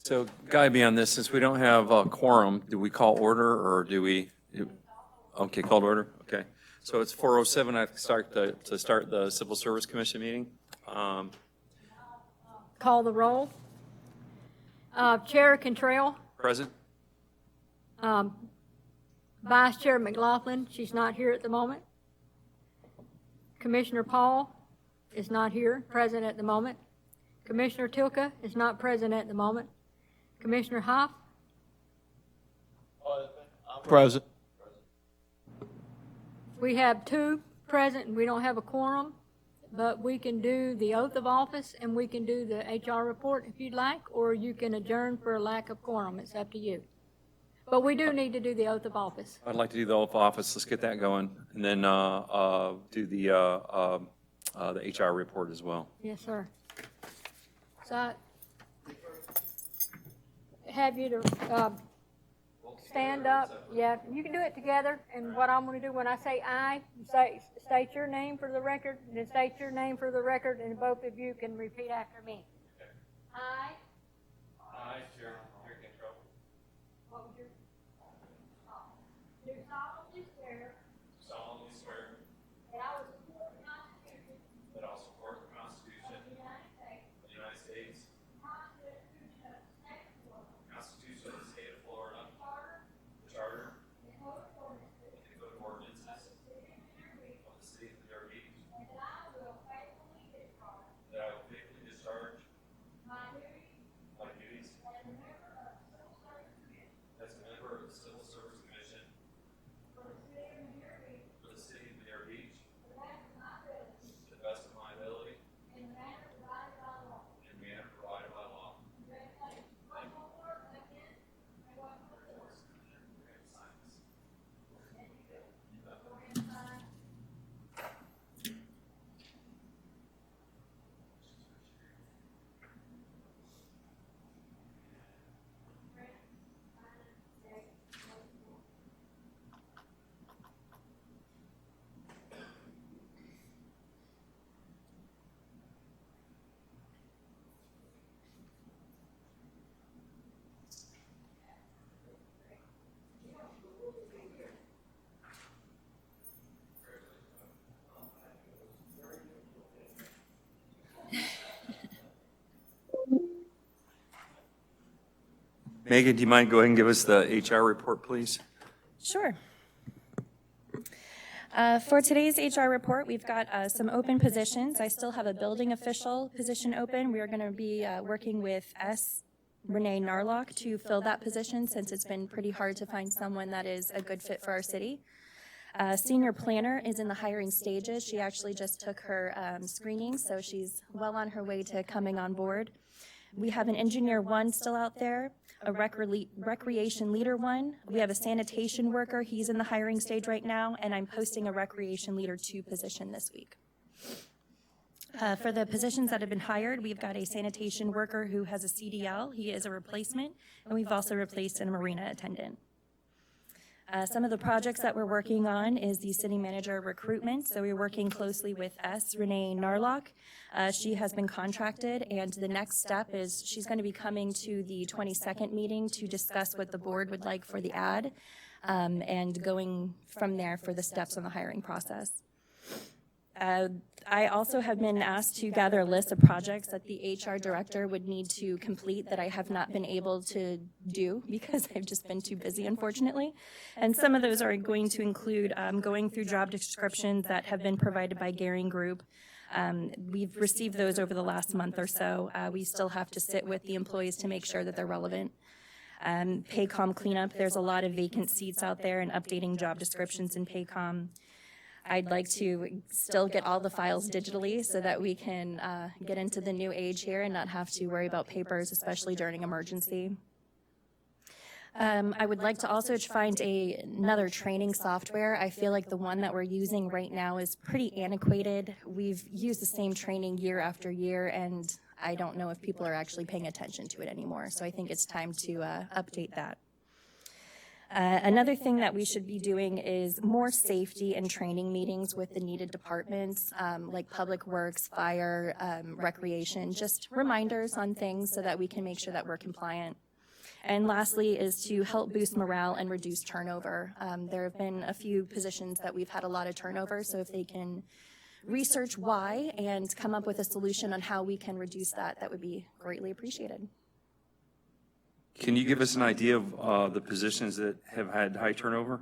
So guide me on this, since we don't have a quorum, do we call order or do we? Okay, called order, okay. So it's 4:07, I have to start the Civil Service Commission meeting. Call the roll. Chair Cantrell, Present? Vice Chair McLaughlin, she's not here at the moment. Commissioner Paul is not here, present at the moment. Commissioner Tilka is not present at the moment. Commissioner Hoff, Present. we have two present and we don't have a quorum, but we can do the oath of office and we can do the HR report if you'd like, or you can adjourn for a lack of quorum. It's up to you. But we do need to do the oath of office. I'd like to do the oath of office, let's get that going, and then do the HR report as well. Yes, sir. So I have you to stand up. Yeah, you can do it together. And what I'm going to do when I say "I," state your name for the record, and then state your name for the record, and both of you can repeat after me. Okay. I. I, Chair Cantrell. What was your? Do solemnly swear Solemnly swear that I will support the Constitution that I will support the Constitution of the United States, of the United States, the Constitution of the State of Florida, the Constitution of the State of Florida, the Charter, the Charter, and the Code of Ordinances and the Code of Ordinances of the City of Manor Beach, of the City of Manor Beach, and that I will faithfully discharge that I will faithfully discharge my duties my duties as a member of the Civil Service Commission as a member of the Civil Service Commission for the City of Manor Beach for the City of Manor Beach to the best of my ability to the best of my ability in the manner provided by law. in the manner provided by law. Congratulations. One more again, and one more. Sign this. And you go. Go ahead and sign. Megan, do you mind go ahead and give us the HR report, please? Sure. For today's HR report, we've got some open positions. I still have a building official position open. We are going to be working with Renee Narlock to fill that position since it's been pretty hard to find someone that is a good fit for our city. Senior planner is in the hiring stages. She actually just took her screening, so she's well on her way to coming on board. We have an engineer 1 still out there, a recreation leader 1. We have a sanitation worker. He's in the hiring stage right now, and I'm posting a recreation leader 2 position this week. For the positions that have been hired, we've got a sanitation worker who has a CDL. He is a replacement, and we've also replaced a marina attendant. Some of the projects that we're working on is the city manager recruitment. So we're working closely with Renee Narlock. She has been contracted, and the next step is she's going to be coming to the 22nd meeting to discuss what the board would like for the ad, and going from there for the steps on the hiring process. I also have been asked to gather a list of projects that the HR director would need to complete that I have not been able to do because I've just been too busy, unfortunately. And some of those are going to include going through job descriptions that have been provided by Garing Group. We've received those over the last month or so. We still have to sit with the employees to make sure that they're relevant. Paycom cleanup, there's a lot of vacant seats out there, and updating job descriptions in Paycom. I'd like to still get all the files digitally so that we can get into the new age here and not have to worry about papers, especially during emergency. I would like to also find another training software. I feel like the one that we're using right now is pretty antiquated. We've used the same training year after year, and I don't know if people are actually paying attention to it anymore. So I think it's time to update that. Another thing that we should be doing is more safety and training meetings with the needed departments, like Public Works, Fire, Recreation, just reminders on things so that we can make sure that we're compliant. And lastly is to help boost morale and reduce turnover. There have been a few positions that we've had a lot of turnover, so if they can research why and come up with a solution on how we can reduce that, that would be greatly appreciated. Can you give us an idea of the positions that have had high turnover?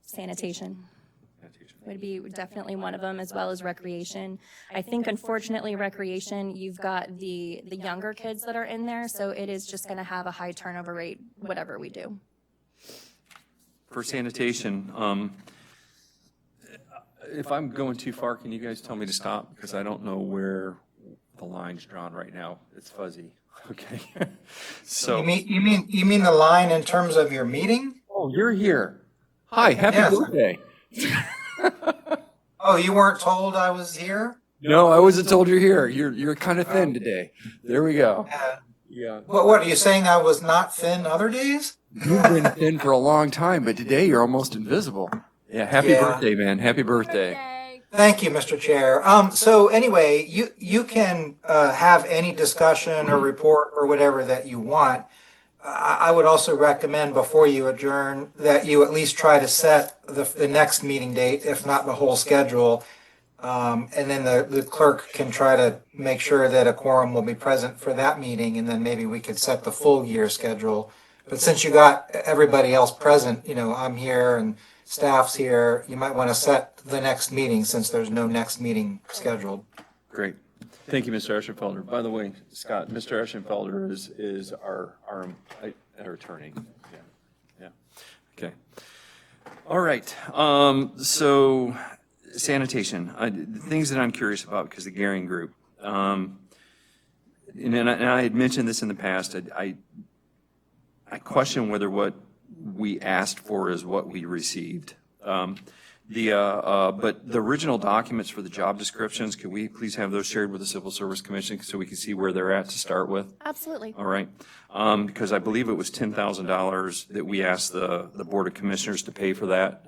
Sanitation would be definitely one of them, as well as recreation. I think unfortunately recreation, you've got the younger kids that are in there, so it is just going to have a high turnover rate, whatever we do. For sanitation, if I'm going too far, can you guys tell me to stop? Because I don't know where the line's drawn right now. It's fuzzy. Okay. So. You mean the line in terms of your meeting? Oh, you're here. Hi, happy Yes. birthday. Oh, you weren't told I was here? No, I wasn't told you're here. You're kind of thin today. There we go. Yeah. Yeah. What are you saying? I was not thin other days? You've been thin for a long time, but today you're almost invisible. Yeah, happy Yeah. birthday, man. Happy birthday. Okay. Thank you, Mr. Chair. So anyway, you can have any discussion or report or whatever that you want. I would also recommend before you adjourn that you at least try to set the next meeting date, if not the whole schedule. And then the clerk can try to make sure that a quorum will be present for that meeting, and then maybe we could set the full year schedule. But since you got everybody else present, I'm here and staff's here, you might want to set the next meeting since there's no next meeting scheduled. Great. Thank you, Mr. Eschenfelder. By the way, Scott, Mr. Eschenfelder is our attorney. Yeah. Okay. All right. So sanitation, the things that I'm curious about because the Garing Group, and I had mentioned this in the past. I question whether what we asked for is what we received. But the original documents for the job descriptions, could we please have those shared with the Civil Service Commission so we can see where they're at to start with? Absolutely. All right. Because I believe it was $10,000 that we asked the Board of Commissioners to pay for that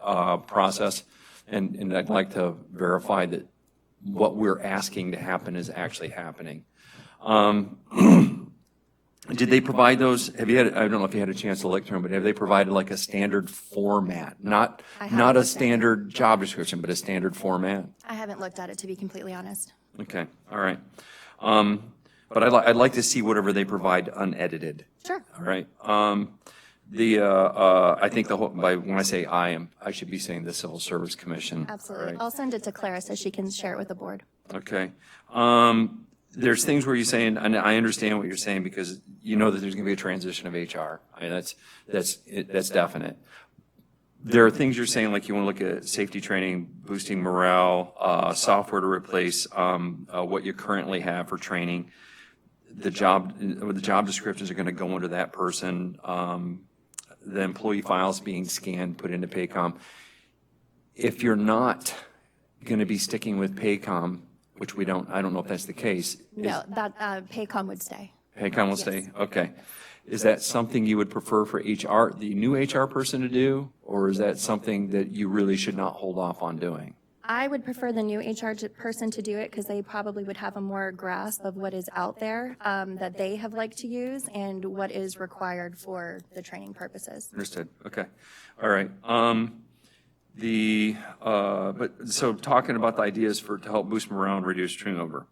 process. And I'd like to verify that what we're asking to happen is actually happening. Did they provide those? I don't know if you had a chance to look through them, but have they provided like a standard format? Not a standard job description, but a standard format? I haven't looked at it, to be completely honest. Okay, all right. But I'd like to see whatever they provide unedited. Sure. All right. I think when I say I should be saying the Civil Service Commission. Absolutely. All right. I'll send it to Clara so she can share it with the board. Okay. There's things where you're saying, and I understand what you're saying because you know that there's going to be a transition of HR. I mean, that's definite. There are things you're saying, like you want to look at safety training, boosting morale, software to replace what you currently have for training. The job descriptions are going to go into that person. The employee files being scanned, put into Paycom. If you're not going to be sticking with Paycom, which I don't know if that's the case. No, that Paycom would stay. Paycom will stay? Okay. Is that something you would prefer for HR, the new HR person to do? Or is that something that you really should not hold off on doing? I would prefer the new HR person to do it because they probably would have a more grasp of what is out there that they have liked to use and what is required for the training purposes. Understood. Okay. All right. So talking about the ideas to help boost morale and reduce turnover.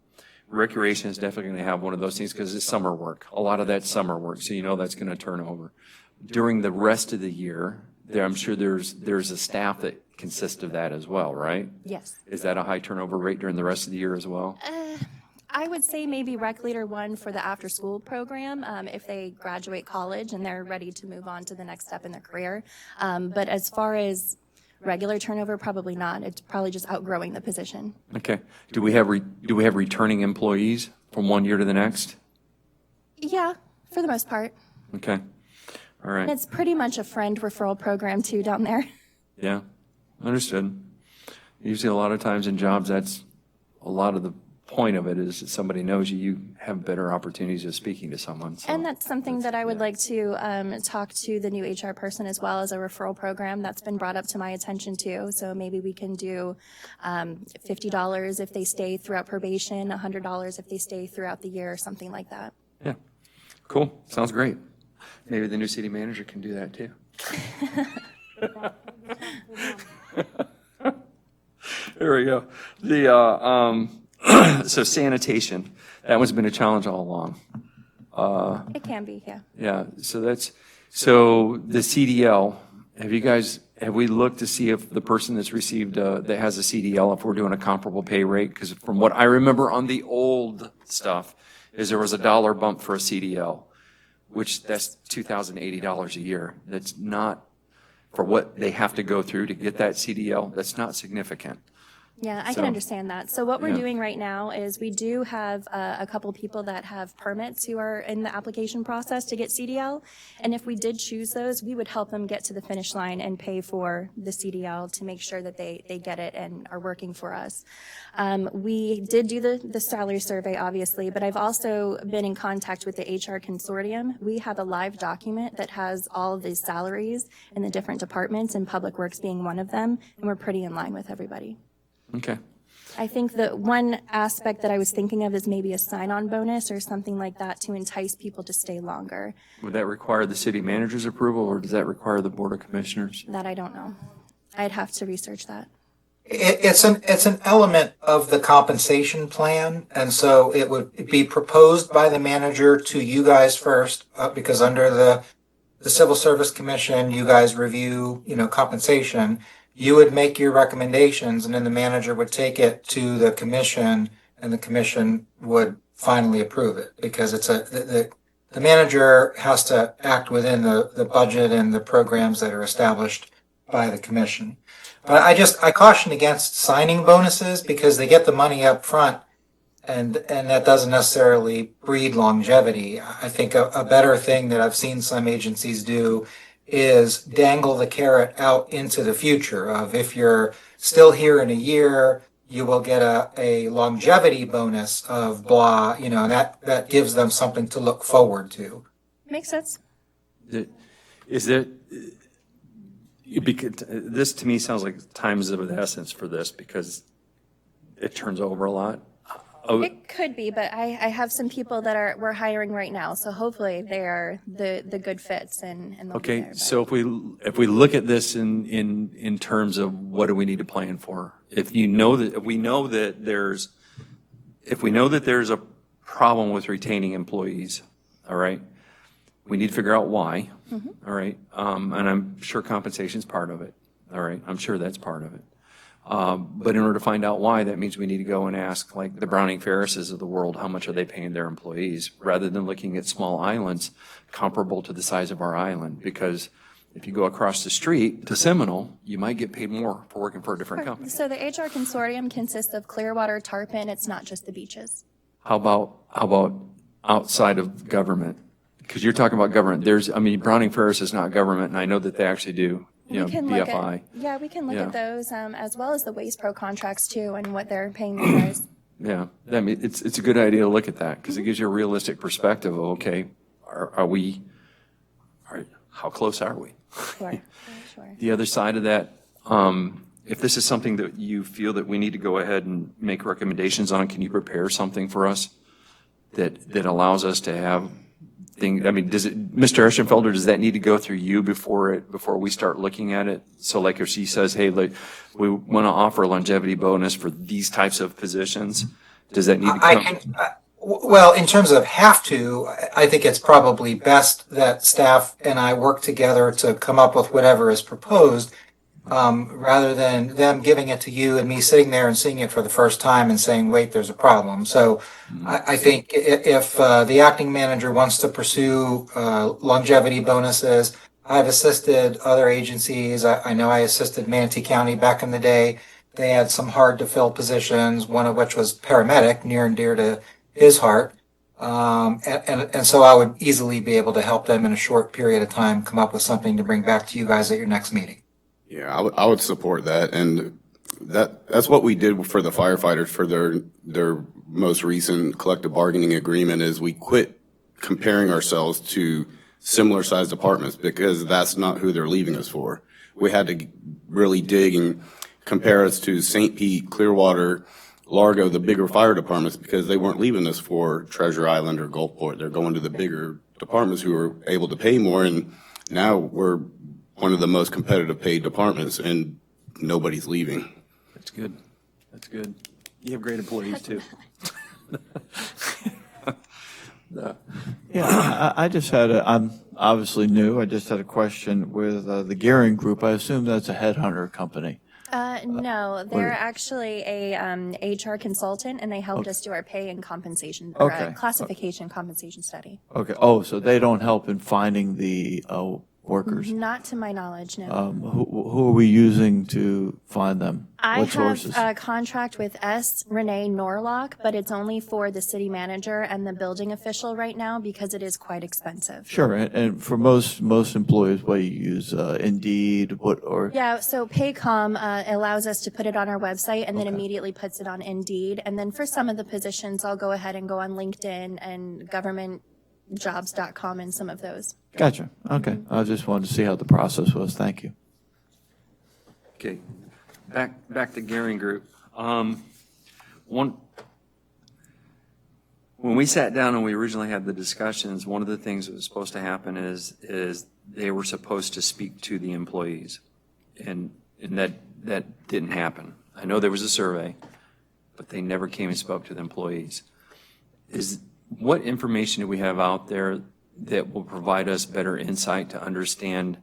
Recreation is definitely going to have one of those things because it's summer work. A lot of that's summer work, so you know that's going to turn over. During the rest of the year, I'm sure there's a staff that consists of that as well, right? Yes. Is that a high turnover rate during the rest of the year as well? I would say maybe Rec Leader 1 for the after-school program if they graduate college and they're ready to move on to the next step in their career. But as far as regular turnover, probably not. It's probably just outgrowing the position. Okay. Do we have returning employees from one year to the next? Yeah, for the most part. Okay. All right. And it's pretty much a friend referral program too down there. Yeah, understood. Usually a lot of times in jobs, that's a lot of the point of it is that somebody knows you, you have better opportunities of speaking to someone. So. And that's something that I would like to talk to the new HR person as well as a referral program. That's been brought up to my attention too. So maybe we can do $50 if they stay throughout probation, $100 if they stay throughout the year, or something like that. Yeah, cool. Sounds great. Maybe the new city manager can do that too. There we go. So sanitation, that one's been a challenge all along. It can be, yeah. Yeah, so the CDL, have we looked to see if the person that's received, that has a CDL, if we're doing a comparable pay rate? Because from what I remember on the old stuff, is there was a dollar bump for a CDL, which that's $2,080 a year. That's not, for what they have to go through to get that CDL, that's not significant. Yeah, I can So- understand that. So what we're Yeah. doing right now is we do have a couple people that have permits who are in the application process to get CDL. And if we did choose those, we would help them get to the finish line and pay for the CDL to make sure that they get it and are working for us. We did do the salary survey, obviously, but I've also been in contact with the HR consortium. We have a live document that has all the salaries in the different departments, and Public Works being one of them, and we're pretty in line with everybody. Okay. I think the one aspect that I was thinking of is maybe a sign-on bonus or something like that to entice people to stay longer. Would that require the city manager's approval, or does that require the Board of Commissioners? That I don't know. I'd have to research that. It's an element of the compensation plan, and so it would be proposed by the manager to you guys first, because under the Civil Service Commission, you guys review, compensation. You would make your recommendations, and then the manager would take it to the commission, and the commission would finally approve it, because the manager has to act within the budget and the programs that are established by the commission. But I caution against signing bonuses, because they get the money up front, and that doesn't necessarily breed longevity. I think a better thing that I've seen some agencies do is dangle the carrot out into the future of, if you're still here in a year, you will get a longevity bonus of blah, and that gives them something to look forward to. Makes sense. Is it, because this to me sounds like time is of the essence for this, because it turns over a lot. It could be, but I have some people that we're hiring right now, so hopefully they are the good fits and they'll be Okay, there, but- so if we look at this in terms of what do we need to plan for? If we know that there's a problem with retaining employees, all right, we need to figure out why, all right? And I'm sure compensation is part of it, all right? I'm sure that's part of it. But in order to find out why, that means we need to go and ask, like the Browning Ferrises of the world, how much are they paying their employees, rather than looking at small islands comparable to the size of our island. Because if you go across the street to Seminole, you might get paid more for working for a different company. So the HR consortium consists of Clearwater, Tarpon. It's not just the beaches. How about outside of government? Because you're talking about government. Browning Ferris is not government, and I know that they actually do, We can look BFI. at, yeah, we can look Yeah. at those, as well as the Waste Pro contracts too, and what they're paying their guys. Yeah, I mean, it's a good idea to look at that, because it gives you a realistic perspective of, okay, how close are we? Sure, sure. The other side of that, if this is something that you feel that we need to go ahead and make recommendations on, can you prepare something for us that allows us to have things? I mean, Mr. Eschenfelder, does that need to go through you before we start looking at it? So like if she says, hey, like, we want to offer a longevity bonus for these types of positions, does that need to come? Well, in terms of have to, I think it's probably best that staff and I work together to come up with whatever is proposed, rather than them giving it to you and me sitting there and seeing it for the first time and saying, wait, there's a problem. So I think if the acting manager wants to pursue longevity bonuses, I've assisted other agencies. I know I assisted Manatee County back in the day. They had some hard to fill positions, one of which was paramedic, near and dear to his heart. And so I would easily be able to help them in a short period of time come up with something to bring back to you guys at your next meeting. Yeah, I would support that. And That's what we did for the firefighters for their most recent collective bargaining agreement is we quit comparing ourselves to similar sized departments because that's not who they're leaving us for. We had to really dig and compare us to St. Pete, Clearwater, Largo, the bigger fire departments, because they weren't leaving us for Treasure Island or Gulfport. They're going to the bigger departments who are able to pay more, and now we're one of the most competitive paid departments, and nobody's leaving. That's good. That's good. You have great employees, too. Yeah, I just had I'm obviously new. I just had a question with the Gearing Group. I assume that's a headhunter company. No, they're actually a HR consultant, and they helped us do our pay and compensation, or Okay. classification compensation study. Okay. Oh, so they don't help in finding the workers. Not to my knowledge, no. Who are we using to find them? I What have sources? a contract with Renee Norlock, but it's only for the city manager and the building official right now because it is quite expensive. Sure, and for most employees, what you use, Indeed, Yeah, so Paycom allows us to put it on our website and then immediately puts it on Indeed. And then for some of the positions, I'll go ahead and go on LinkedIn and governmentjobs.com and some of those. Gotcha. Okay, I just wanted to see how the process was. Thank you. Okay, back to Gearing Group. When we sat down and we originally had the discussions, one of the things that was supposed to happen is they were supposed to speak to the employees, and that didn't happen. I know there was a survey, but they never came and spoke to the employees. What information do we have out there that will provide us better insight to understand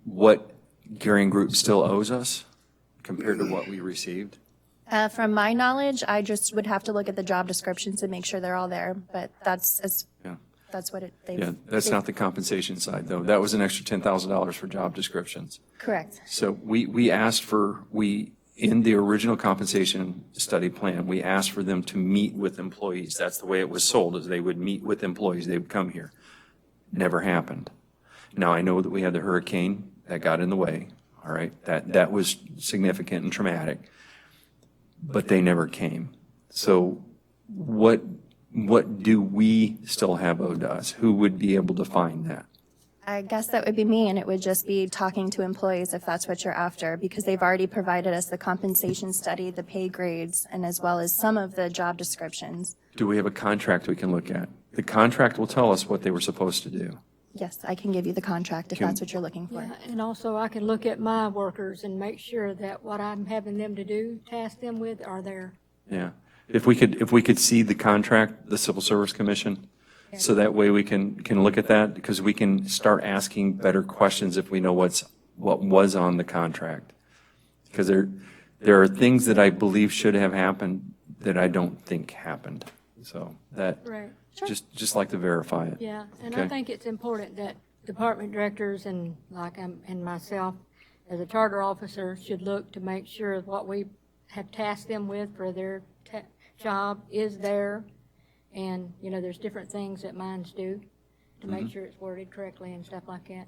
what Gearing Group still owes us compared to what we received? From my knowledge, I just would have to look at the job descriptions and make sure they're all there, but that's what they've. Yeah, that's not the compensation side, though. That was an extra $10,000 for job descriptions. Correct. So we asked in the original compensation study plan, we asked for them to meet with employees. That's the way it was sold, is they would meet with employees, they would come here. Never happened. Now, I know that we had the hurricane that got in the way, all right? That was significant and traumatic, but they never came. So what do we still have owed us? Who would be able to find that? I guess that would be me, and it would just be talking to employees if that's what you're after, because they've already provided us the compensation study, the pay grades, and as well as some of the job descriptions. Do we have a contract we can look at? The contract will tell us what they were supposed to do. Yes, I can give you the contract if that's what you're looking for. Yeah, and also I can look at my workers and make sure that what I'm having them to do, task them with, are there. Yeah. If we could see the contract, the Civil Service Commission, so that way we can look at that, because we can start asking better questions if we know what was on the contract. Because there are things that I believe should have happened that I don't think happened. So that, Right. just like to verify it. Yeah, and I Okay. think it's important that department directors and and myself, as a charter officer, should look to make sure what we have tasked them with for their job is there. And, there's different things that mines do to make sure it's worded correctly and stuff like that.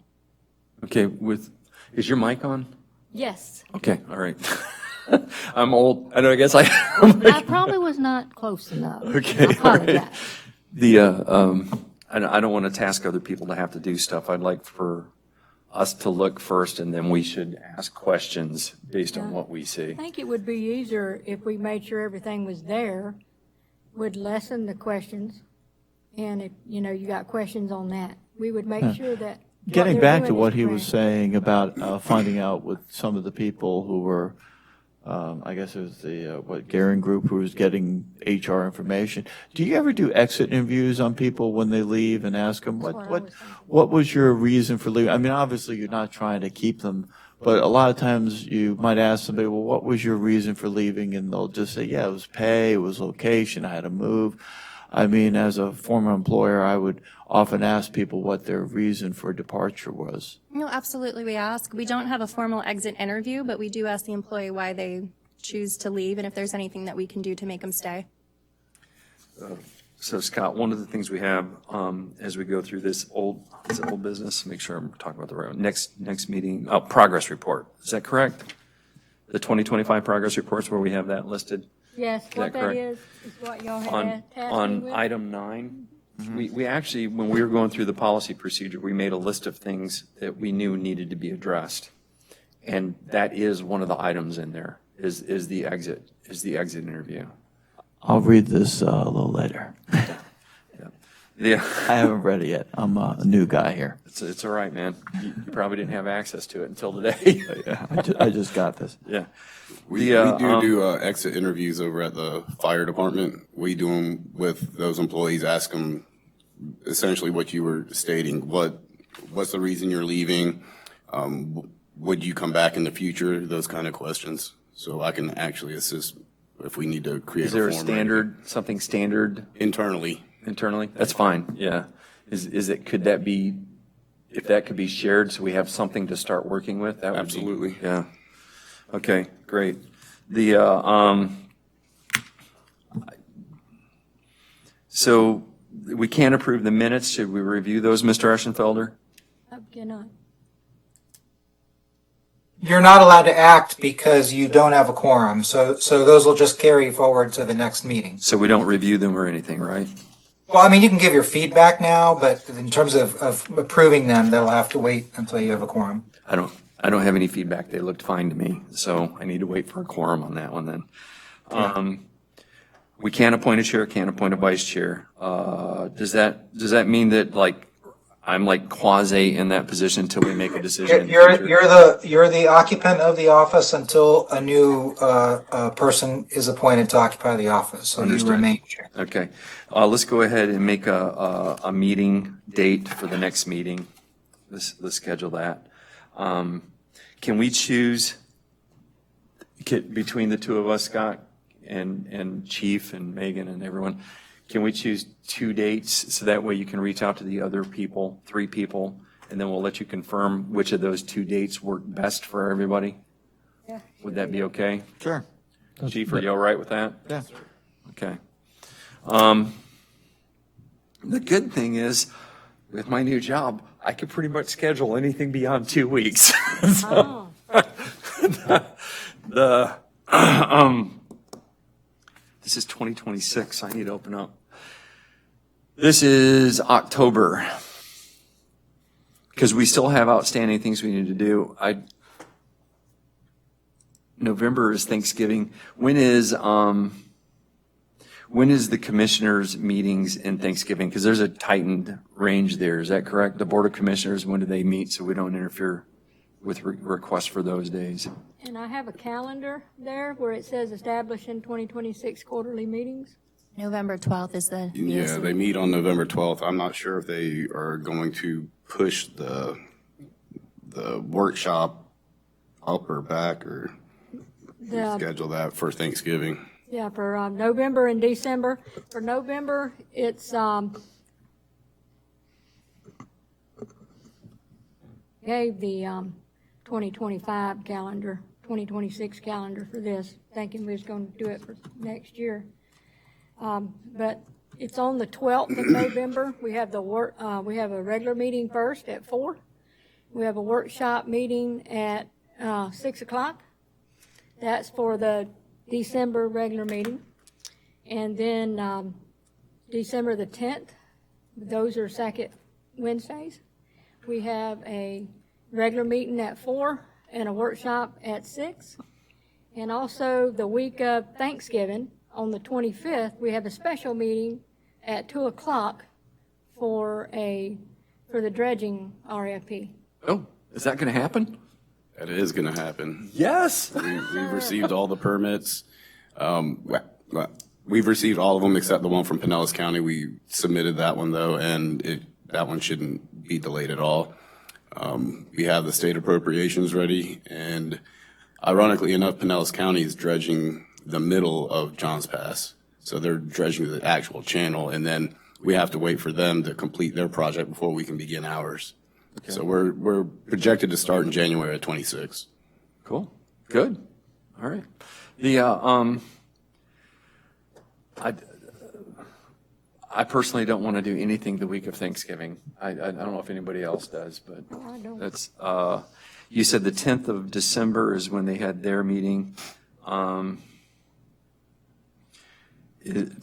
Okay, is your mic on? Yes, Okay, all right. I'm old. I guess I probably was not close enough. Okay, I apologize. I don't want to task other people to have to do stuff. I'd like for us to look first, and then we should ask questions based on what we see. I think it would be easier if we made sure everything was there, would lessen the questions. And if, you got questions on that, we would make sure that. Getting they're back to doing what is he was correct. saying about finding out with some of the people who were, I guess it was the Gearing Group who was getting HR information. Do you ever do exit interviews on people when they leave and ask them what I was thinking. what was your reason for leaving? I mean, obviously you're not trying to keep them, but a lot of times you might ask somebody, well, what was your reason for leaving? And they'll just say, yeah, it was pay, it was location, I had to move. I mean, as a former employer, I would often ask people what their reason for departure was. No, absolutely, we ask. We don't have a formal exit interview, but we do ask the employee why they choose to leave and if there's anything that we can do to make them stay. So Scott, one of the things we have as we go through this old business, make sure I'm talking about the right one. Next meeting, progress report. Is that correct? The 2025 progress reports where we have that listed? Yes, that what that correct? is what y'all On, had tasked me on with. item 9, we actually, when we were going through the policy procedure, we made a list of things that we knew needed to be addressed. And that is one of the items in there, is the exit interview. I'll read this a little later. Yeah, I haven't read it yet. I'm a new guy here. it's all right, man. You probably didn't have access to it until today. Yeah, I just got this. Yeah. We do exit interviews over at the fire department. We do them with those employees, ask them essentially what you were stating. What's the reason you're leaving? Would you come back in the future? Those kind of questions. So I can actually assist if we need to create Is there a form or standard, something standard internally. internally? That's fine, yeah. Could that be, if that could be shared so we have something to start working with, that would be. Absolutely. Yeah. Okay, great. So we can't approve the minutes. Should we review those, Mr. Eschenfelder? I cannot. You're not allowed to act because you don't have a quorum, so those will just carry forward to the next meeting. So we don't review them or anything, right? Well, I mean, you can give your feedback now, but in terms of approving them, they'll have to wait until you have a quorum. I don't have any feedback. They looked fine to me, so I need to wait for a quorum on that one then. We can't appoint a chair, can't appoint a vice chair. Does that mean that like I'm like quasi in that position until we make a decision in the future? You're the occupant of the office until a new person is appointed to occupy the office, so you Understood. remain chair. Okay, let's go ahead and make a meeting date for the next meeting. Let's schedule that. Can we choose between the two of us, Scott and Chief and Megan and everyone? Can we choose 2 dates so that way you can reach out to the other people, 3 people, and then we'll let you confirm which of those 2 dates work best for everybody? Yeah. Would that be okay? Sure. Chief, are you all right with that? Yeah. Okay. The good thing is, with my new job, I can pretty much schedule anything beyond 2 weeks. Oh, This is 2026. I need to open up. This is October. Because we still have outstanding things we need to do. November is Thanksgiving. When is the commissioners' meetings in Thanksgiving? Because there's a tightened range there. Is that correct? The Board of Commissioners, when do they meet so we don't interfere with requests for those days? and I have a calendar there where it says establishing 2026 quarterly meetings. November 12th is the. Yeah, they meet on November 12th. I'm not sure if they are going to push the workshop up or back or schedule that for Thanksgiving. Yeah, for November and December. For November, it's gave the 2025 calendar, 2026 calendar for this, thinking we was going to do it for next year. But it's on the 12th of November. We have we have a regular meeting first at 4. We have a workshop meeting at 6 o'clock. That's for the December regular meeting. And then December the 10th, those are second Wednesdays. We have a regular meeting at 4 and a workshop at 6. And also the week of Thanksgiving, on the 25th, we have a special meeting at 2 o'clock for the dredging RFP. Oh, is that going to happen? That is going to happen. Yes. We've received all the permits. We've received all of them except the one from Pinellas County. We submitted that one though, and that one shouldn't be delayed at all. We have the state appropriations ready, and ironically enough, Pinellas County is dredging the middle of Johns Pass. So they're dredging the actual channel, and then we have to wait for them to complete their project before we can begin ours. Okay. So we're projected to start in January of 26. Cool. Good. All right. I personally don't want to do anything the week of Thanksgiving. I don't know if anybody else does, but I don't. that's, You said the 10th of December is when they had their meeting.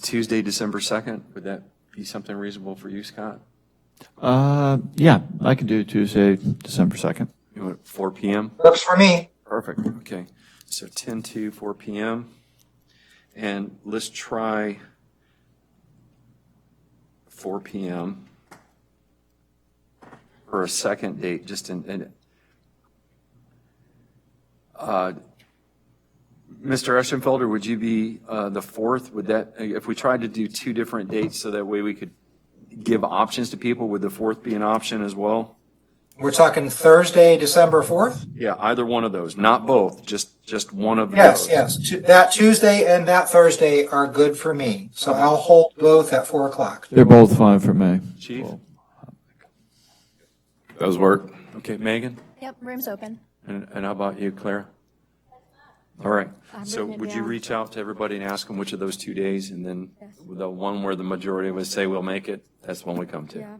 Tuesday, December 2nd, would that be something reasonable for you, Scott? Yeah, I can do Tuesday, December 2nd. You want 4 p.m.? Works for me. Perfect, okay. So 10 to 4 p.m. And let's try 4 p.m. for a second date, just Mr. Eschenfelder, would you be the 4th? Would that, if we tried to do 2 different dates so that way we could give options to people, would the 4th be an option as well? We're talking Thursday, December 4th? Yeah, either one of those, not both, just one of Yes, those. yes. That Tuesday and that Thursday are good for me. So I'll hold both at 4 o'clock. They're both fine for me. Chief? Does work. Okay, Megan? Yep, room's open. And how about you, Clara? All right, I've so written it would you down. reach out to everybody and ask them which of those 2 days, and then Yes. the one where the majority of us say we'll make it, that's the one we come to? Yeah,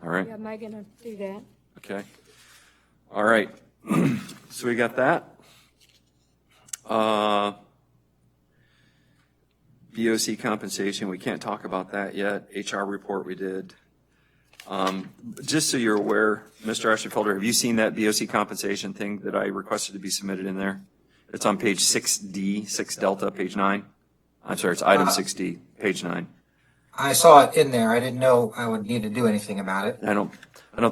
All right? yeah, Megan will do that. Okay. All right. So we got that. BOC compensation, we can't talk about that yet. HR report we did. Just so you're aware, Mr. Ashenfelder, have you seen that BOC compensation thing that I requested to be submitted in there? It's on page 6D, 6 Delta, page 9. I'm sorry, it's item 6D, page 9. I saw it in there. I didn't know I would need to do anything about it. I don't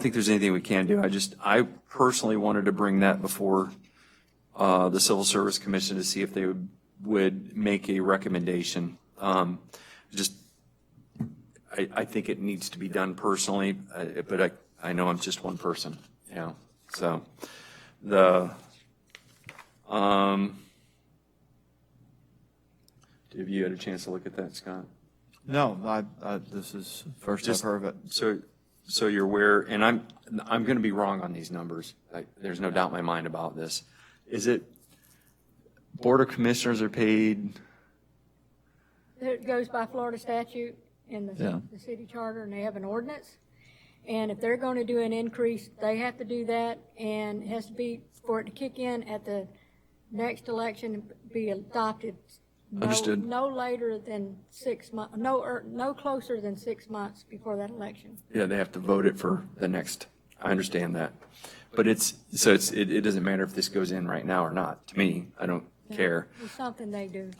think there's anything we can do. I personally wanted to bring that before the Civil Service Commission to see if they would make a recommendation. I think it needs to be done personally, but I know I'm just one person, you know. So have you had a chance to look at that, Scott? No, this is first I've heard of it. So you're aware, and I'm going to be wrong on these numbers. There's no doubt in my mind about this. Is it Board of Commissioners are paid? It goes by Florida statute in Yeah. the city charter, and they have an ordinance. And if they're going to do an increase, they have to do that, and it has to be, for it to kick in at the next election and be adopted. Understood. No later than 6 months, no closer than 6 months before that election. Yeah, they have to vote it for the next. I understand that. But it doesn't matter if this goes in right now or not. To me, I don't care. It's something they do.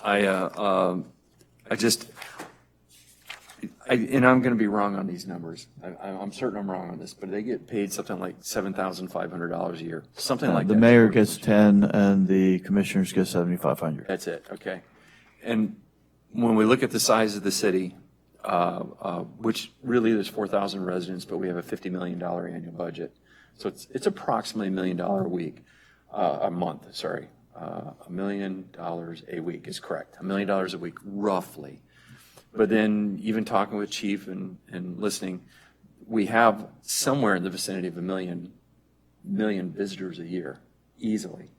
And I'm going to be wrong on these numbers. I'm certain I'm wrong on this, but they get paid something like $7,500 a year, something like that. The mayor gets 10 and the commissioners get 7,500. That's it, okay. And when we look at the size of the city, which really there's 4,000 residents, but we have a $50 million annual budget. So it's approximately $1 million a month, sorry. $1 million a week is correct. $1 million a week, roughly. But then even talking with Chief and listening, we have somewhere in the vicinity of 1 million visitors a year, easily.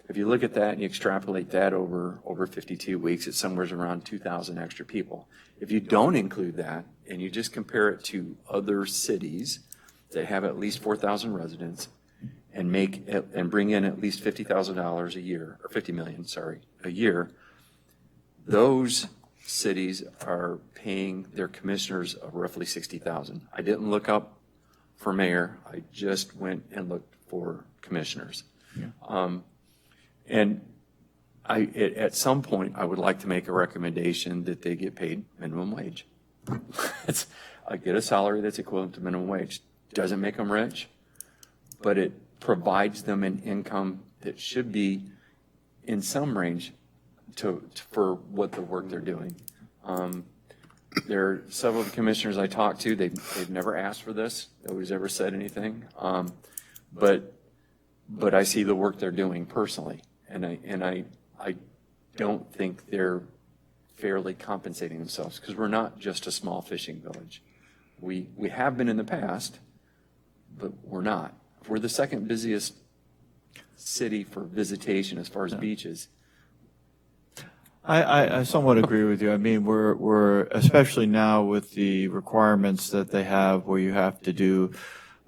If you look at that and you extrapolate that over 52 weeks, it's somewhere around 2,000 extra people. If you don't include that and you just compare it to other cities that have at least 4,000 residents and bring in at least $50,000 a year, or 50 million, a year, those cities are paying their commissioners roughly $60,000. I didn't look up for mayor. I just went and looked for commissioners. And at some point, I would like to make a recommendation that they get paid minimum wage. I get a salary that's equivalent to minimum wage. Doesn't make them rich, but it provides them an income that should be in some range for what the work they're doing. There are several of the commissioners I talked to, they've never asked for this, nobody's ever said anything. But I see the work they're doing personally, and I don't think they're fairly compensating themselves, because we're not just a small fishing village. We have been in the past, but we're not. We're the second busiest city for visitation as far as beaches. I somewhat agree with you. I mean, we're especially now with the requirements that they have where you have to do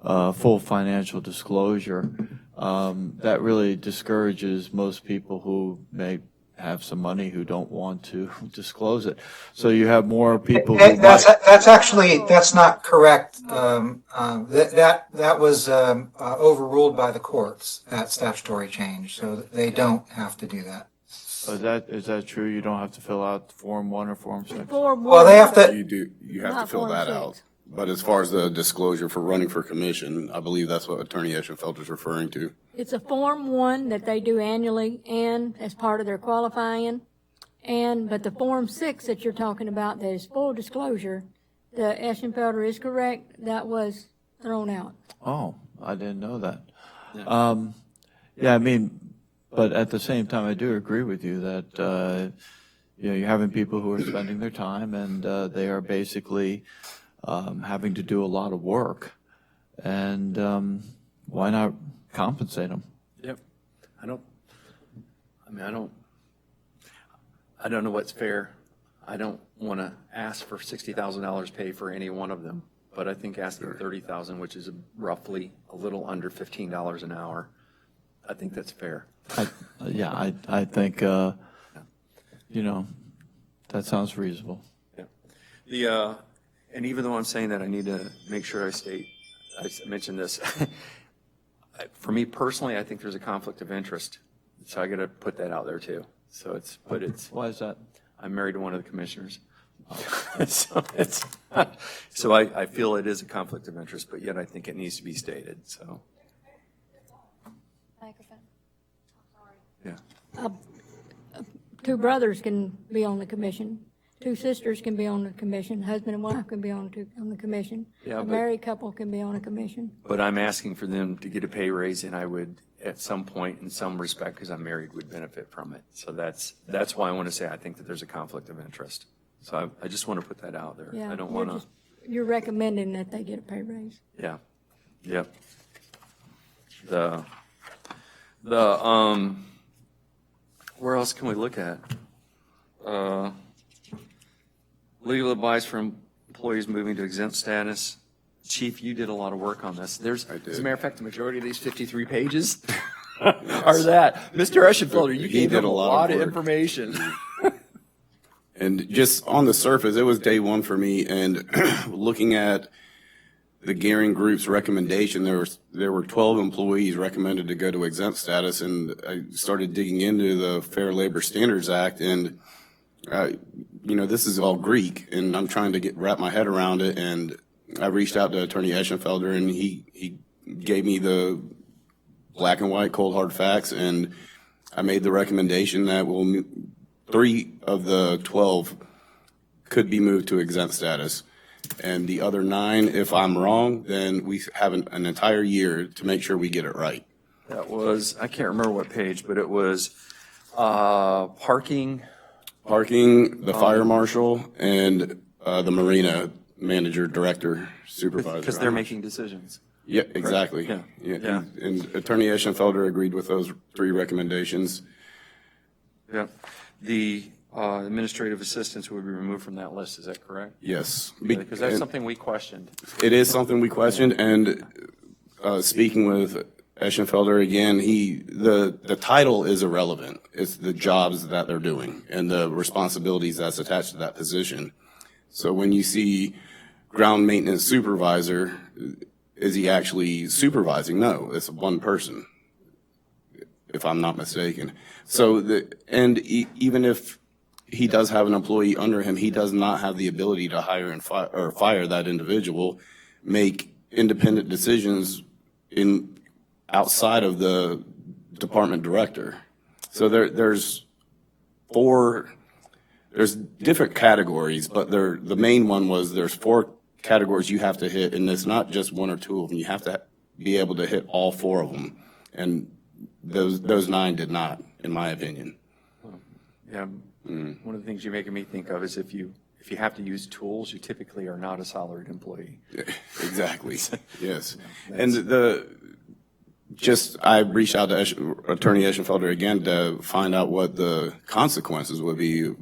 full financial disclosure. That really discourages most people who may have some money who don't want to disclose it. So you have more people who That's actually, that's not correct. That was overruled by the courts, that statutory change, so they don't have to do that. Is that true? You don't have to fill out Form 1 or Form 6? Well, they have to, You have to Not fill Form that 6. out. But as far as the disclosure for running for commission, I believe that's what Attorney Eschenfelder is referring to. It's a Form 1 that they do annually and as part of their qualifying. But the Form 6 that you're talking about, that is full disclosure, the Eschenfelder is correct, that was thrown out. Oh, I didn't know that. Yeah, I mean, but at the same time, I do agree with you that, you're having people who are spending their time and they are basically having to do a lot of work. And why not compensate them? Yep. I don't know what's fair. I don't want to ask for $60,000 pay for any one of them, but I think asking $30,000, which is roughly a little under $15 an hour, I think that's fair. I think, that sounds reasonable. Yeah. And even though I'm saying that, I need to make sure I mention this. For me personally, I think there's a conflict of interest. So I got to put that out there too. Why is that? I'm married to one of the commissioners. So I feel it is a conflict of interest, but yet I think it needs to be stated, so, Microphone. yeah. Two brothers can be on the commission. Two sisters can be on the commission. Husband and wife can be on the commission. Yeah, A but- married couple can be on a commission. But I'm asking for them to get a pay raise, and I would, at some point, in some respect, because I'm married, would benefit from it. So that's why I want to say I think that there's a conflict of interest. So I just want to put that out there. Yeah, I don't you're want to, you're recommending that they get a pay raise. yeah, yep. Where else can we look at? Legal advice from employees moving to exempt status. Chief, you did a lot of work on this. As a matter of fact, the majority of these 53 pages are that. Mr. Eschenfelder, you He gave did him a a lot lot of of work. information. And just on the surface, it was day one for me. And looking at the Gearing Group's recommendation, there were 12 employees recommended to go to exempt status. And I started digging into the Fair Labor Standards Act, and this is all Greek, and I'm trying to wrap my head around it. And I reached out to Attorney Eschenfelder, and he gave me the black and white, cold hard facts, and I made the recommendation that 3 of the 12 could be moved to exempt status. And the other 9, if I'm wrong, then we have an entire year to make sure we get it right. That was, I can't remember what page, but it was parking. The fire marshal, and the marina manager, director, supervisor. Because they're making decisions. Yeah, exactly. Yeah. And Attorney Eschenfelder agreed with those 3 recommendations. Yeah. The administrative assistants would be removed from that list, is that correct? Yes. Because that's something we questioned. It is something we questioned, and speaking with Eschenfelder again, the title is irrelevant. It's the jobs that they're doing and the responsibilities that's attached to that position. So when you see ground maintenance supervisor, is he actually supervising? No, it's one person, if I'm not mistaken. So even if he does have an employee under him, he does not have the ability to hire and fire that individual, make independent decisions outside of the department director. So there's different categories, but the main one was there's 4 categories you have to hit, and it's not just 1 or 2 of them. You have to be able to hit all 4 of them, and those 9 did not, in my opinion. Yeah. One of the things you're making me think of is if you have to use tools, you typically are not a salaried employee. Exactly. Yes. And I reached out to Attorney Eschenfelder again to find out what the consequences would be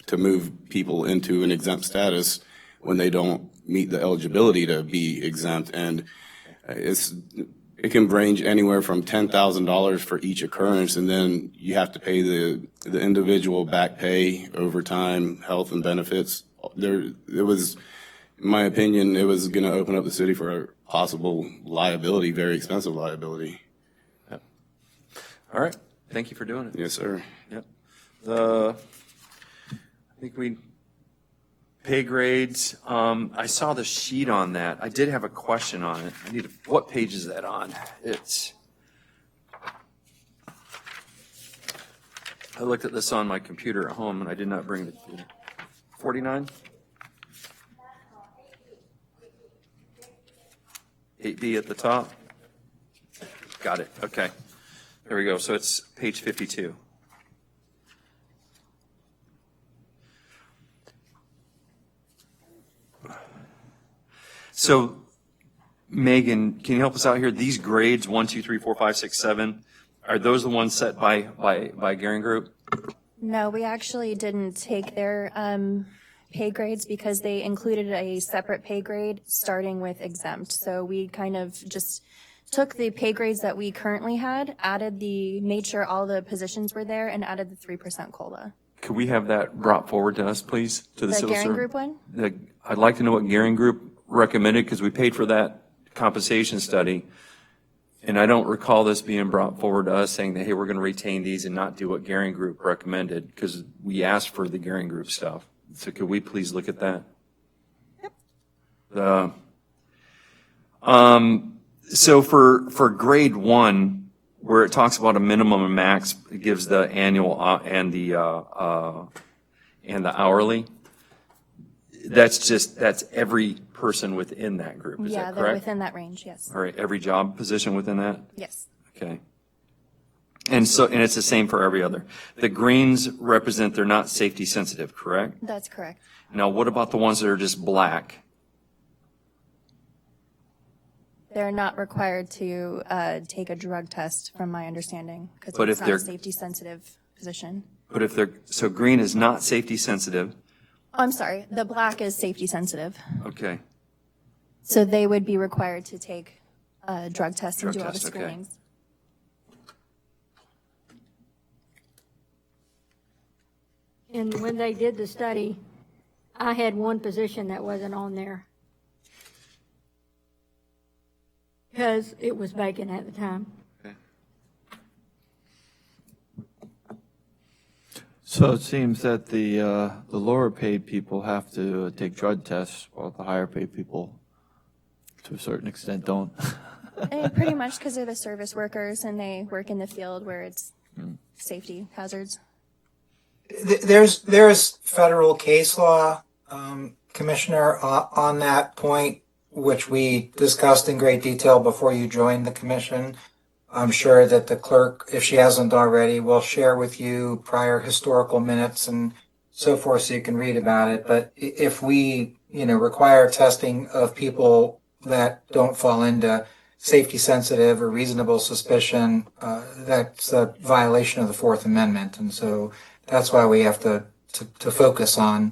to move people into an exempt status when they don't meet the eligibility to be exempt. And It can range anywhere from $10,000 for each occurrence, and then you have to pay the individual back pay, overtime, health and benefits. In my opinion, it was going to open up the city for a possible liability, very expensive liability. All right, thank you for doing it. Yes, sir. Yep. I think pay grades, I saw the sheet on that. I did have a question on it. What page is that on? I looked at this on my computer at home and I did not bring the 49? 8B at the top? Got it, okay. There we go, so it's page 52. So, Megan, can you help us out here? These grades, 1, 2, 3, 4, 5, 6, 7, are those the ones set by Garing Group? No, we actually didn't take their pay grades because they included a separate pay grade starting with exempt. So we kind of just took the pay grades that we currently had, made sure all the positions were there, and added the 3% COLA. Could we have that brought forward to us, please, to the The civil Garing service? Group one? I'd like to know what Garing Group recommended, because we paid for that compensation study. And I don't recall this being brought forward to us saying that, hey, we're going to retain these and not do what Garing Group recommended, because we asked for the Garing Group stuff. So could we please look at that? Yep. So for grade 1, where it talks about a minimum and max, it gives the annual and the hourly. That's every person within that group, is Yeah, that they're correct? within that range, yes. All right, every job position within that? Yes. Okay. And it's the same for every other. The greens represent they're not safety sensitive, correct? That's correct. Now, what about the ones that are just black? They're not required to take a drug test, from my understanding, because But it's if not a they're- safety-sensitive position. But so green is not safety sensitive, Oh, I'm sorry, the black is safety-sensitive. okay. So they would be required to take a drug test and Drug do all the test, okay. screenings. And when they did the study, I had one position that wasn't on there. Because it was vacant at the time. So it seems that the lower paid people have to take drug tests, while the higher paid people, to a certain extent, don't. And pretty much because they're the service workers and they work in the field where it's safety hazards. There's federal case law, Commissioner, on that point, which we discussed in great detail before you joined the commission. I'm sure that the clerk, if she hasn't already, will share with you prior historical minutes and so forth so you can read about it. But if we, require testing of people that don't fall into safety sensitive or reasonable suspicion, that's a violation of the Fourth Amendment. And so that's why we have to focus on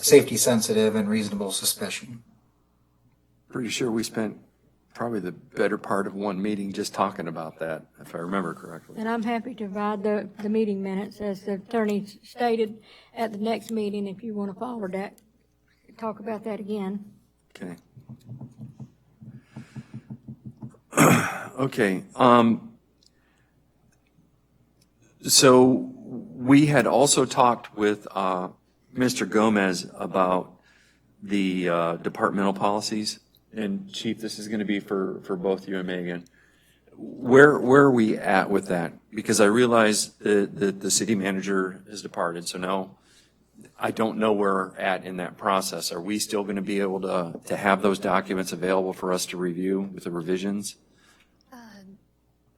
safety sensitive and reasonable suspicion. Pretty sure we spent probably the better part of one meeting just talking about that, if I remember correctly. And I'm happy to provide the meeting minutes, as the attorney stated at the next meeting, if you want to forward that, talk about that again. Okay. Okay. So we had also talked with Mr. Gomez about the departmental policies. And Chief, this is going to be for both you and Megan. Where are we at with that? Because I realize that the city manager has departed, so now I don't know where we're at in that process. Are we still going to be able to have those documents available for us to review with the revisions?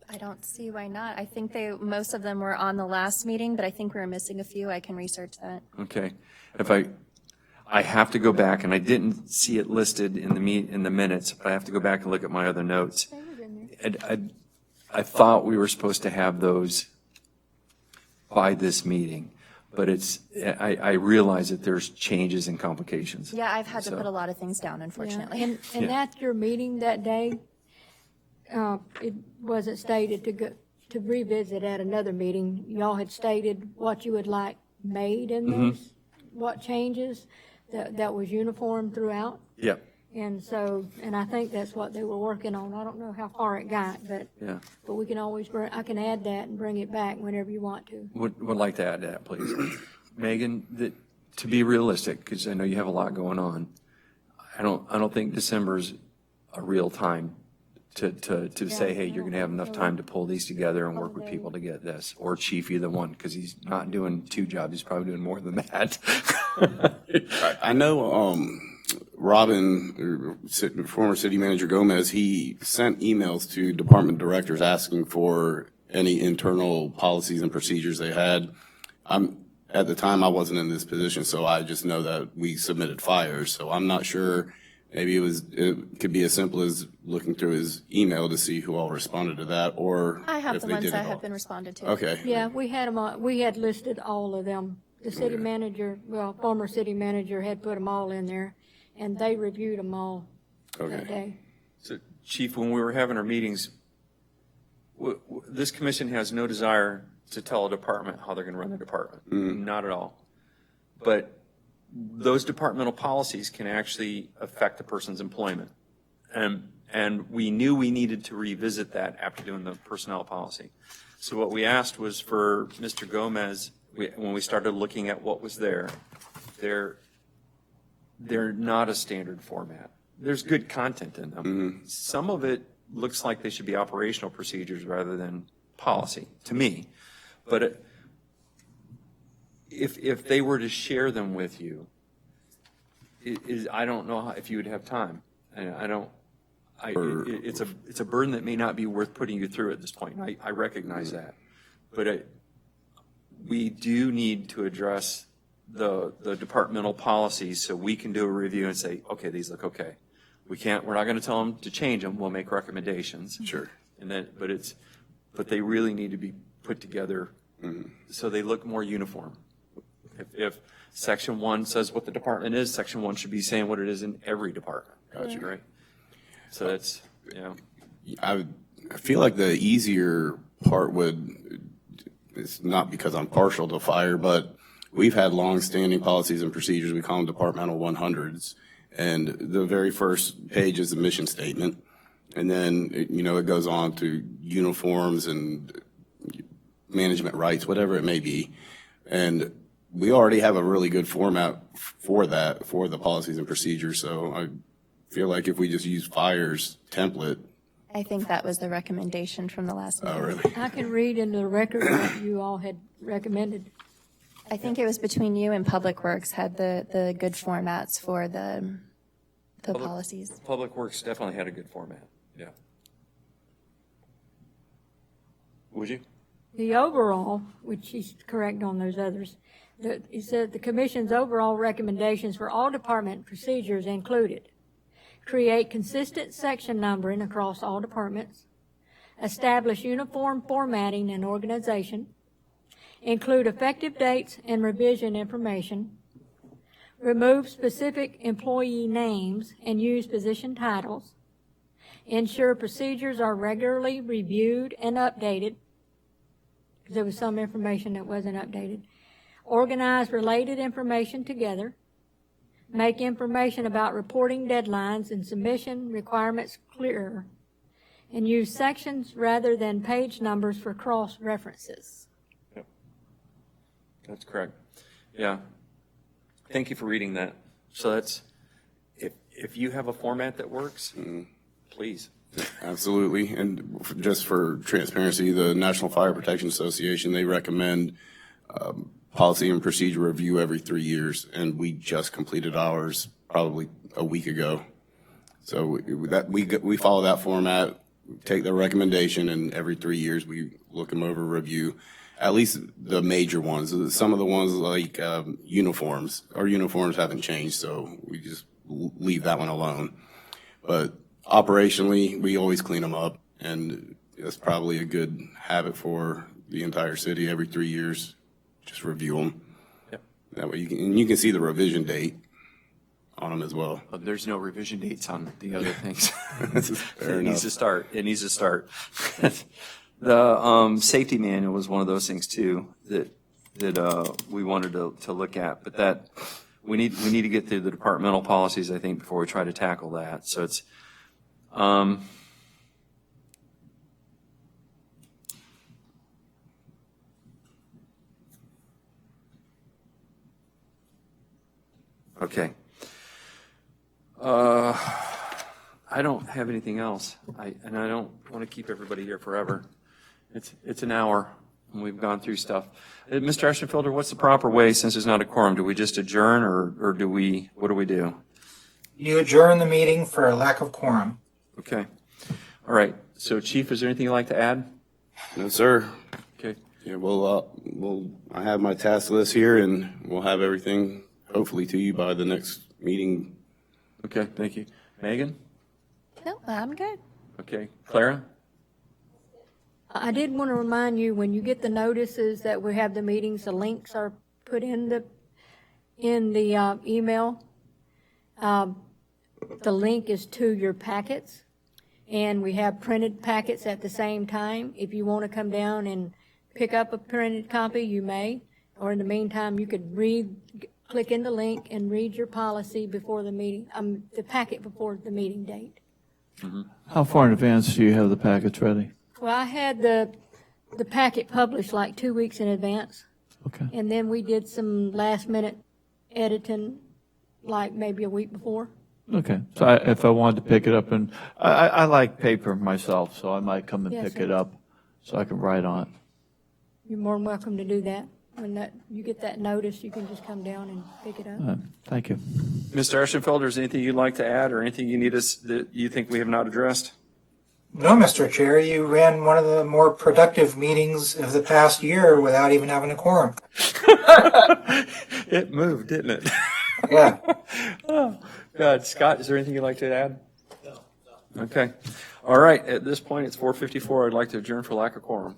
I don't see why not. I think most of them were on the last meeting, but I think we were missing a few. I can research that. Okay. If I have to go back, and I didn't see it listed in the minutes, but I have to go back and look at my other notes. I thought we were supposed to have those by this meeting, but I realize that there's changes and complications. Yeah, I've had to So- put a lot of things down, unfortunately. And Yeah. that's your meeting that day, it wasn't stated to revisit at another meeting. Y'all had stated what you would like made in those, what changes, that was uniform throughout. Yep, And so, and I think that's what they were working on. I don't know how far it got, but yeah. we can always, I can add that and bring it back whenever you want to. Would like to add that, please. Megan, to be realistic, because I know you have a lot going on, I don't think December's a real time to say, hey, you're gonna have enough time to pull these together and work with people to get this, or Chief, either one, because he's not doing 2 jobs, he's probably doing more than that. I know, Robin, former city manager Gomez, he sent emails to department directors asking for any internal policies and procedures they had. At the time, I wasn't in this position, so I just know that we submitted fires, so I'm not sure. Maybe it could be as simple as looking through his email to see who all responded to that, or I have if the they ones did that it all. have been responded to. Okay. Yeah, we had them, we had listed all of them. The city manager, former city manager had put them all in there, and they reviewed them all that Okay. day. So, Chief, when we were having our meetings, this commission has no desire to tell a department how they're gonna run their department. Not at all. But those departmental policies can actually affect the person's employment. And we knew we needed to revisit that after doing the personnel policy. So what we asked was for Mr. Gomez, when we started looking at what was there, they're not a standard format. There's good content in them. Some of it looks like they should be operational procedures rather than policy, to me. But if they were to share them with you, I don't know if you would have time. It's a burden that may not be worth putting you through at this point. I recognize that. But we do need to address the departmental policies so we can do a review and say, okay, these look okay. We're not going to tell them to change them. We'll make recommendations. Sure. And then, but they really need to be put together so they look more uniform. If Section 1 says what the department is, Section 1 should be saying what it is in every department. Gotcha. Right? So that's, I feel like the easier part it's not because I'm partial to fire, but we've had long-standing policies and procedures. We call them departmental 100s. And the very first page is the mission statement. And then, it goes on to uniforms and management rights, whatever it may be. And we already have a really good format for that, for the policies and procedures. So I feel like if we just use fire's template. I think that was the recommendation from the last meeting. Oh, really? I can read in the record what you all had recommended. I think it was between you and Public Works had the good formats for the policies. Public Works definitely had a good format. Yeah. Would you? The overall, which he's correct on those others, he said the commission's overall recommendations for all department procedures included: create consistent section numbering across all departments, establish uniform formatting and organization, include effective dates and revision information, remove specific employee names and use position titles, ensure procedures are regularly reviewed and updated, because there was some information that wasn't updated, organize related information together, make information about reporting deadlines and submission requirements clearer, and use sections rather than page numbers for cross-references. Yep. That's correct. Yeah. Thank you for reading that. So that's, if you have a format that works, please. Absolutely. And just for transparency, the National Fire Protection Association, they recommend policy and procedure review every 3 years, and we just completed ours probably a week ago. So we follow that format, take the recommendation, and every 3 years we look them over, review at least the major ones. Some of the ones like uniforms, our uniforms haven't changed, so we just leave that one alone. But operationally, we always clean them up, and that's probably a good habit for the entire city. Every 3 years, just review them. Yep. That way you can see the revision date on them as well. There's no revision dates on the other things. Fair It needs to enough. start. It needs to start. The safety manual was one of those things too that we wanted to look at, but that we need to get through the departmental policies, I think, before we try to tackle that. So it's okay. I don't have anything else. And I don't want to keep everybody here forever. It's an hour, and we've gone through stuff. Mr. Ashenfelder, what's the proper way, since there's not a quorum? Do we just adjourn, or what do we do? You adjourn the meeting for a lack of quorum. Okay. All right. So, Chief, is there anything you'd like to add? No, sir. Okay. Yeah, I have my task list here, and we'll have everything hopefully to you by the next meeting. Okay, thank you. Megan? No, I'm good. Okay. Clara? I did want to remind you, when you get the notices that we have the meetings, the links are put in the email. The link is to your packets, and we have printed packets at the same time. If you want to come down and pick up a printed copy, you may, or in the meantime, you could click in the link and read your policy before the meeting, the packet before the meeting date. How far in advance do you have the packets ready? Well, I had the packet published like 2 weeks in advance, Okay. and then we did some last-minute editing, like maybe a week before. Okay. So if I wanted to pick it up, and I like paper myself, so I might come and Yes, pick sir. it up so I can write on it. You're more than welcome to do that. When you get that notice, you can just come down and pick it up. Thank you. Mr. Ashenfelder, is there anything you'd like to add, or anything you need us that you think we have not addressed? No, Mr. Chair, you ran one of the more productive meetings of the past year without even having a quorum. It moved, didn't it? Yeah. Oh, God. Scott, is there anything you'd like to add? No. Okay. All right. At this point, it's 4:54. I'd like to adjourn for lack of quorum.